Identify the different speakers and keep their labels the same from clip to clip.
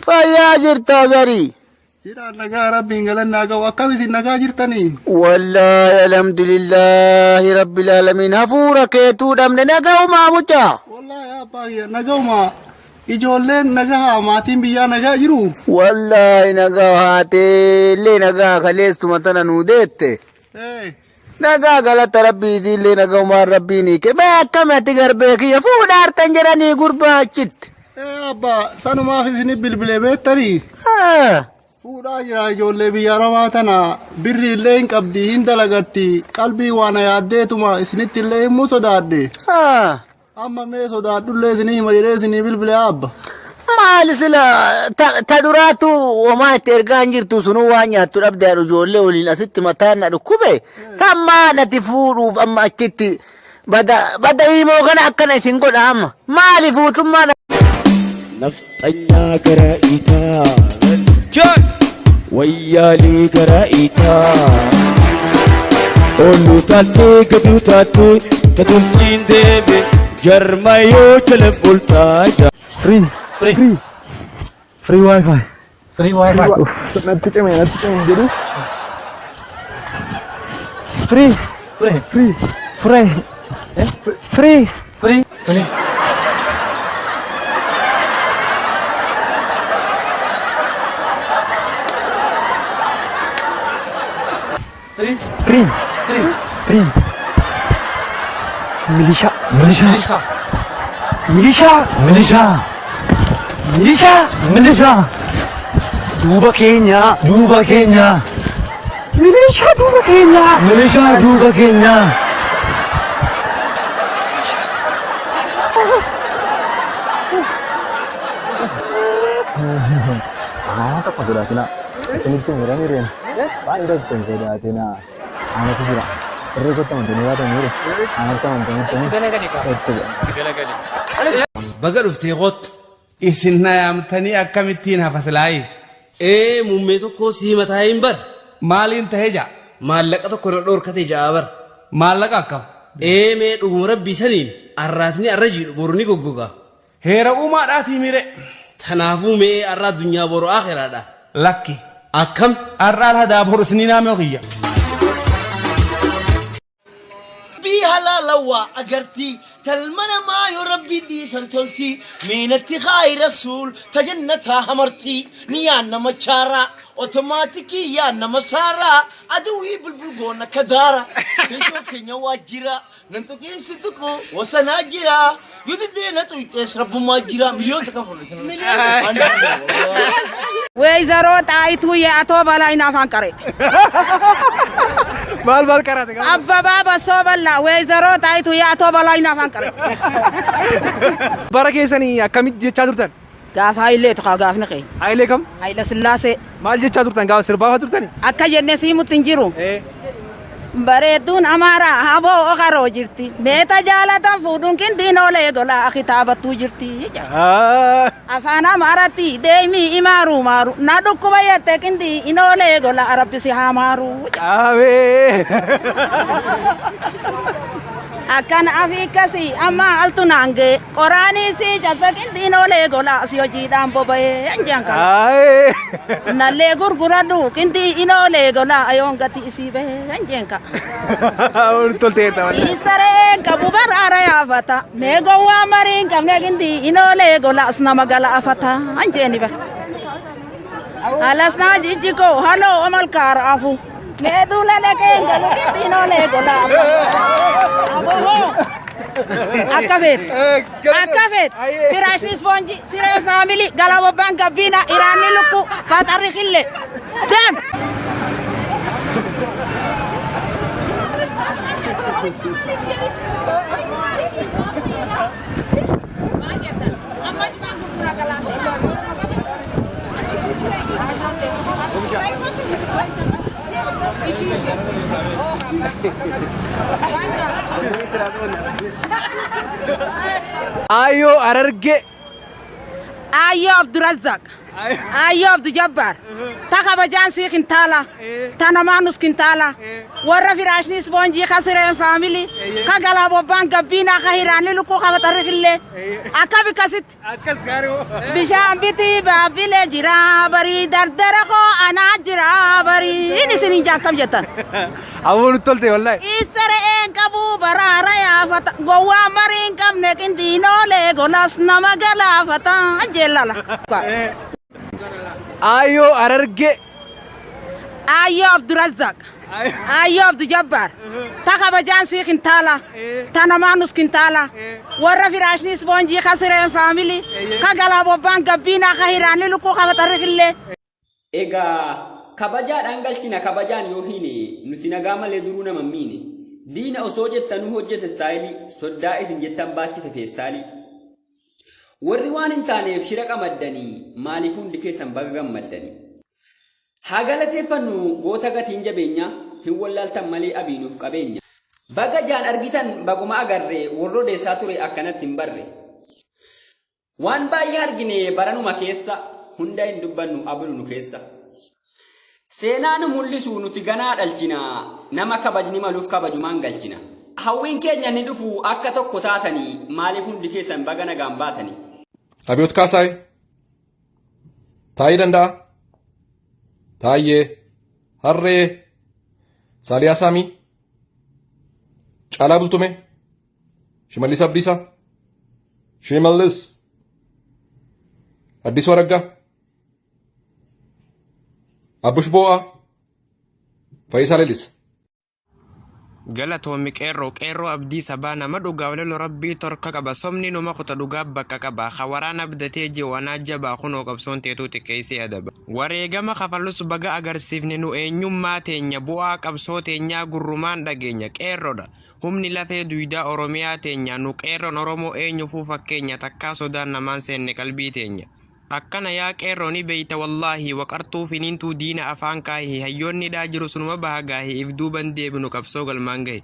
Speaker 1: فيا جرت غري
Speaker 2: جرا نجا ربي قال نجا وكم زين نجا جرتني
Speaker 1: والله الحمد لله رب العالمين هفورك يتودم نجا وما مجا
Speaker 2: والله يا باي نجا وما ijoolleen nagaa maatiin biyyaa nagaa jiru
Speaker 1: wallahi nagaa haatee nagaa kaleestuma tana nuudeette nagaa galata rabbiitillee nagaa umaan rabbiini ke akkamitti garbee kiyya fuudhaartan jedhanii gurbaa achitti
Speaker 2: abbaa sanumaaf isini bilbilee beektanii fuudhaa jira ijoollee biyya rabaa tana birriillee hin qabdi hin dalagatti qalbii waan yaaddeetuma isinitti illee himuu sodaadde amma mee sodaadhullee isinii hima jedhee isinii bilbilee abba
Speaker 1: maali sila ta duraatu homaa itti ergaan jirtu sunuu waan nyaattu dhabde ijoollee waliin asitti mataan na dhukkube tammaa nati fuudhuuf amma achitti bada himoo kana akkana isin godha amma maali fuutummaa
Speaker 3: nafxanyaa garaa'itaa wayyaalii garaa'itaa olu taatee gaduu taatee gadursiin deebe jarmayo telebulta
Speaker 4: free wifi nanti cemeng jadi free Militia duba Kenya Militia duba Kenya tak pada tina ini tuh murah nih Ren pak udah sudah tina anak tuh sudah terus kita mau dunia tuh nih anak tuh
Speaker 5: bagar uftiqot isinna yamtani akamittiin hafasalaayis
Speaker 6: mummee tokko sii mataa hin bar
Speaker 5: maaliin tahee jaa
Speaker 6: maallaqa tokko irra dhoorkate jaabar
Speaker 5: maallaqa akkam
Speaker 6: mee dhuguma rabbii saniin arraatni arra jiidhu boru ni goggoga
Speaker 5: heera uumaadhaatii mire
Speaker 6: tanaafuu mee arraa addunyaa boru akhiraadha
Speaker 5: lakki
Speaker 6: akkam
Speaker 5: arraal hadaa boru sinii naamee kiyya
Speaker 7: هلا أجرتي تلمنا ما يربي دي سنتولتي مينتي خاي رسول تجنتها همرتي نيانا مچارا اوتوماتيكي يانا مسارا ادوي بالبلغونا كدارا تشو كينيا واجرا ننتو كين سدكو وسناجرا يددينا تويتس رب ماجرا مليون تكفل
Speaker 8: ويزارو تايتو يا اتو بالاي نافان كاري
Speaker 4: بال كرات
Speaker 8: ابا بابا صوبلا ويزارو تايتو يا اتو بالاي نافان كاري
Speaker 4: بركيسني اكميت جيچا turtan
Speaker 8: gaaf hayle to gaaf naqay
Speaker 4: hayle kam
Speaker 8: hayle sillaase
Speaker 4: maal jecha turtan gaaf sirba turtani
Speaker 8: akka jenne siimut injiru bareedun amara habo ogaro jirti meeta jaalatan fuudun kin dinole gola khitabatu jirti afana marati deemi imaru maru nadukku bayate kindi inole gola arabisi hamaru
Speaker 4: ave
Speaker 8: akan afikasi amma altunange qorani si jabsakin dinole gola siyoji dambo baye anjanka nalle gurguradu kindi inole gola ayongati isibe anjanka
Speaker 4: urtolte tawalla
Speaker 8: isare kabu barara ya fata mego wa marin kamne kindi inole gola asna magala afata anjeni ba alasna jijiko halo amal kar afu medula leke galu kindi inole gola akafet firashi sponji sire family galawo banka bina irani luku fatari khille dem
Speaker 4: ayo ararge
Speaker 8: Ayo Abdurazak. Ayo Abdu Jabbar. Taka bajan si kintala. Tanamanus kintala. Warra firashni sponji khasire family. Kagala boban gabina khahirani luku khawatarikille. Akabi kasit.
Speaker 5: Akas garu.
Speaker 8: Bisham biti babile jira bari dardara ko ana jira bari. Ini sini jakam jatan.
Speaker 5: Awun tolte wallahi.
Speaker 8: Isare en kabu barara ya fata. Gowa marin kam nekin dino le golas namagala fata. Jelala.
Speaker 5: Ayo ararge.
Speaker 8: Ayo Abdurazak. Ayo Abdu Jabbar. Taka bajan si kintala. Tanamanus kintala. Warra firashni sponji khasire family. Kagala boban gabina khahirani luku khawatarikille.
Speaker 9: Ega kabajaan galchina kabajaan yoo hine nuti nagaa malee duruu nama miine diina osoo jettanu hojjete staayilii soddaa isin jettan baachite feestaalii warri waan hin taaneef shira qamaddanii maaliif hundi keessan baga gammaddanii haa galateeffannu goota gatiin jabeenya hin wallaaltan malee abiinuuf qabeenya baga jaan argitan baguma agarree warro deessaa ture akkanatti hin barre waan baay'ee argine baranuma keessa hunda hin dubbannu abulu nu keessa seenaan mul'isu nuti ganaa dhalchina nama kabajni maluuf kabajumaan galchina hawwiin keenya ni dhufu akka tokko taatanii maaliif hundi keessan baga nagaan baatanii
Speaker 10: Abiyoot Kaasaay taa'ii danda'a taayyee harree Saaliyaa Saamii Caalaa Bultume Shimallis Abdiisaa Shimallis Addisuu Araggaa Abbush Boo'aa Faayisaa Leellis
Speaker 11: Galatoomi qeerroo abdii sabaa nama dhugaa walelo rabbii torka qaba somni numa kuta dhugaa bakka qaba hawaraan abdatee jiwanaa jabaa kunoo qabsoon teetuu xiqqeessee adaba wareegama kafalus baga agarsiifne nu eenyummaa teenya bu'aa qabsoo teenyaa gurrumaan dhageenya qeerroodha humni lafee duwidaa oromiyaa teenya nu qeerroon oromoo eenyufuu fakkeenya takkaa sodaan namaan seenne qalbii teenya akkana yaa qeerrooni beeyta wallaahi waqartuu finiintuu diina afaan kaahii hayyoonni dhaa jiru sunuma bahagaahii if duuban deebinu qabsoo galmaan gahe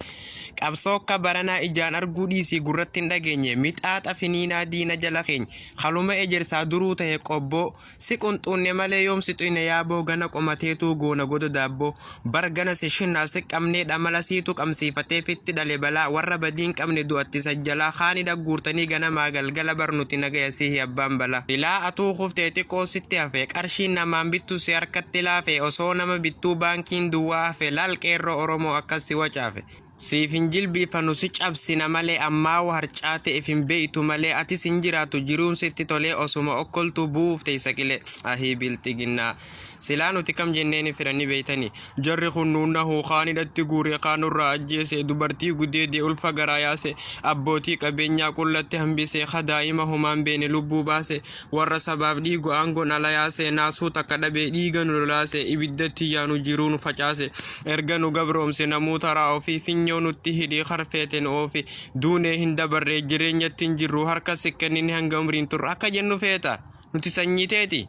Speaker 11: qabsoo akka baranaa ijaan arguu dhiisii gurratti hin dhageenye mixaaxa finiinaa diina jala keenya haluma ejersaa duruu ta'e qobboo si qunxuunne malee yoomsi xuyne yaaboo gana qomateetuu goona goda daabboo bargana si shinnaa si qabnee dhamala siitu qabsiifatee fitti dhale balaa warra badiin qabne du'atti sajjalaa haani dhagguurtanii ganamaa galgala barnuti nagaya sihi abbaan balaa ilaa atuu kuftee xiqqoo sitti hafe qarshiin namaan bittu si harkatti laafe osoo nama bittuu baankiin duwwaa hafe laal qeerroo oromoo akkas si wacaafe siif hin jilbiifanu si cabsina malee ammaa harcaate if hin beeytu malee atis hin jiraatu jiruun sitti tolee osuma okkoltu buuf teessa qilee ahii bilxiginnaa silaa nuti kam jenneeni firani beeytanii jarri kunnuunna huuqaanidhatti guuree qaanurraa ajjeese dubartii gudeedee ulfa garaa yaase abbootii qabeenyaa qullatti hambisee kadaa'ima humaan beene lubbuu baase warra sabaaf dhiigu aangoon ala yaase naasuu takka dhabee dhiiga nu lolaase ibiddatti yaanu jiruu nu facaase erga nu gabroomse namuu taraa ofii finyoo nutti hidhii harfeeten oofi duunee hin dabarree jireenyatti hin jirru harka sikkannini hanga umriin turre akka jennu feeta nuti sanyiteeti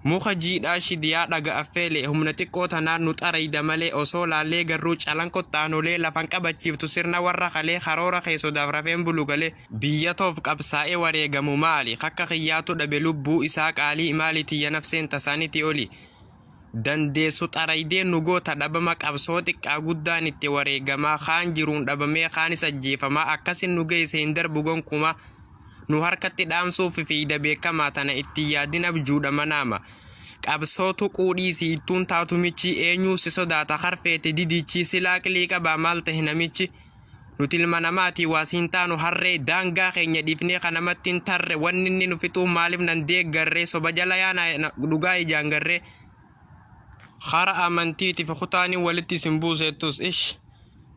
Speaker 11: muka jiidhaa shidiyaa dhaga affeele humna xiqqoo tanaan nu xarayda malee osoo laallee garruu calan kottaanolee lafan qabachiiftu sirna warra kalee karoora keessodaaf rafeen bulu galee biyya toof qabsaa'ee wareegamu maali akka kiyyaatu dhabe lubbuu isaa qaalii maalitiyya nafseen tasaaniti oli dandeessu xaraydee nu goota dhabama qabsoo xiqqaa guddaan itti wareegamaa kaan jiruun dhabamee kaanis ajjeefamaa akkasin nu geesse hin darbu gonkumaa nu harkatti dhaamsuuf fiida beekamaa tana itti yaadin abjuudha manaama qabsootu quudhiisi ittuun taatumichi eenyuu si sodaata harfeete didichi silaa qilii qabaa maal ta'e namichi nuti ilma namaatii waasiin taanu harree daangaa keenya dhiifnee kanamatti hin tarre wanni inni nu fixuuf maaliif nan deeggarree soba jala yaana dhugaa ijaan garree hara amantiitiif kutaanii walitti sin buusettus ish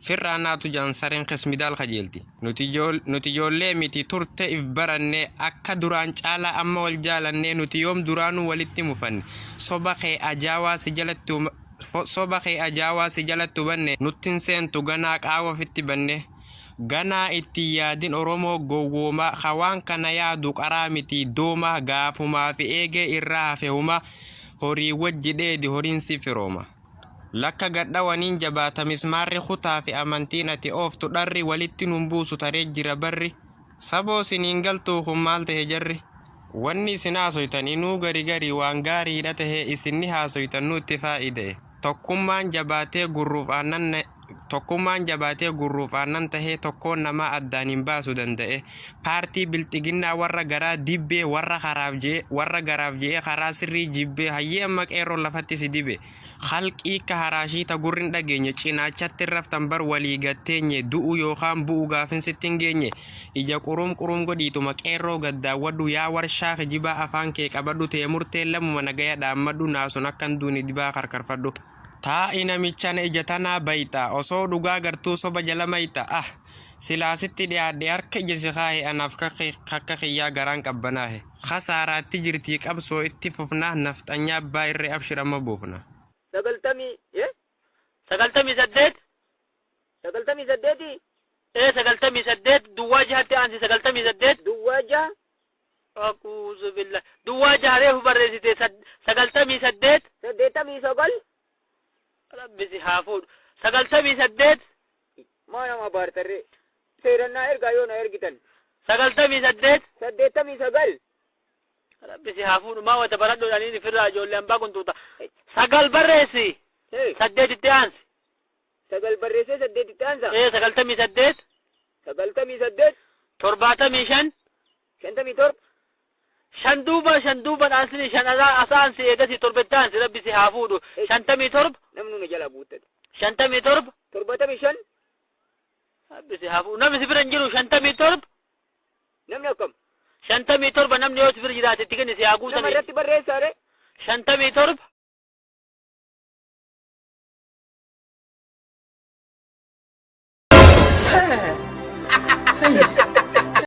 Speaker 11: firraanaatu jaan sareen qismidaal qajeelti nuti ijoollee miti turte if barannee akka duraan caalaa amma wal jaalannee nuti yoom duraanuu walitti mufanne soba kee ajaawaa si jalatti banne nuttin seentu ganaa qaawa fitti banne ganaa itti yaadin oromoo gowwoomaa hawaan kana yaadu qaraa miti doomaa gaafumaa fi eegee irraa hafe huma horii wajji dheedi horiin si firooma lakka gadhawaniin jabaata mismaarri kutaa fi amantiin ati ooftu dharri walitti nun buusu taree jira barri saboo siniin galtuu kun maal ta'e jarri wanni isin haasoytan inuu garii waan gaariidha tahee isinni haasoytan nutti faa'ide tokkummaan jabaatee gurruuf aannan tahee tokkoon namaa addaan hin baasu danda'e paartii bilxiginnaa warra garaa dibbee warra garaaf je'e karaa sirrii jibbee hayyee amma qeerroo lafatti si dibe halqii ka haraashii ta gurrin dhageenye cinaachatti raftan bar walii gatteenye du'u yookaan bu'u gaafin sittin geenye ija qurum godhiituma qeerroo gaddaawwadhu yaa warshaa kijibaa afaan kee qabadhu tee murtee lamuma nagaya dhaammadhu naasun akkan duuni dibaa karkarfadhu taa'i namichaan ija tanaa bayxa osoo dhugaa gartuu soba jala mayxa silaasitti dhiyaadhe harka ija si kaa'e anaaf kakka kiyyaa garaan qabbanaahe khasaaraatti jirtii qabsoo itti fufnaa nafxanyaa abbaa irree abshirama buufna.
Speaker 12: sagaltamii saddeeti sagaltamii saddeet duwwaa jahatti aansi sagaltamii saddeet duwwaa jaha aquuzu billah duwwaa jaha reefu barreessite sagaltamii saddeet saddeettamii sagal rabbisi haa fuudhu sagaltamii saddeet maa nama baartarre seerannaa ergaa yoo na ergitan sagaltamii saddeet saddeettamii sagal rabbisi haa fuudhu maa wata baradhoodhaniin ifirraa ijoollee hambaa kuntuuta sagal barreessi saddeetitti aansi sagal barreessee saddeetitti aansa sagaltamii saddeet torbaatamii shan shantamii torba shan duuban aansini shan asaansi eegasi torbetti aansi rabbisi haa fuudhu shantamii torba namni na jala buuttate shantamii torba torbaatamii shan rabbisi haa fuudhu namni si bira hin jiru shantamii torba namni akkam shantamii torba namni yoo si bira jiraate itti kenni si haa guutanii nama irratti barreessaare shantamii torba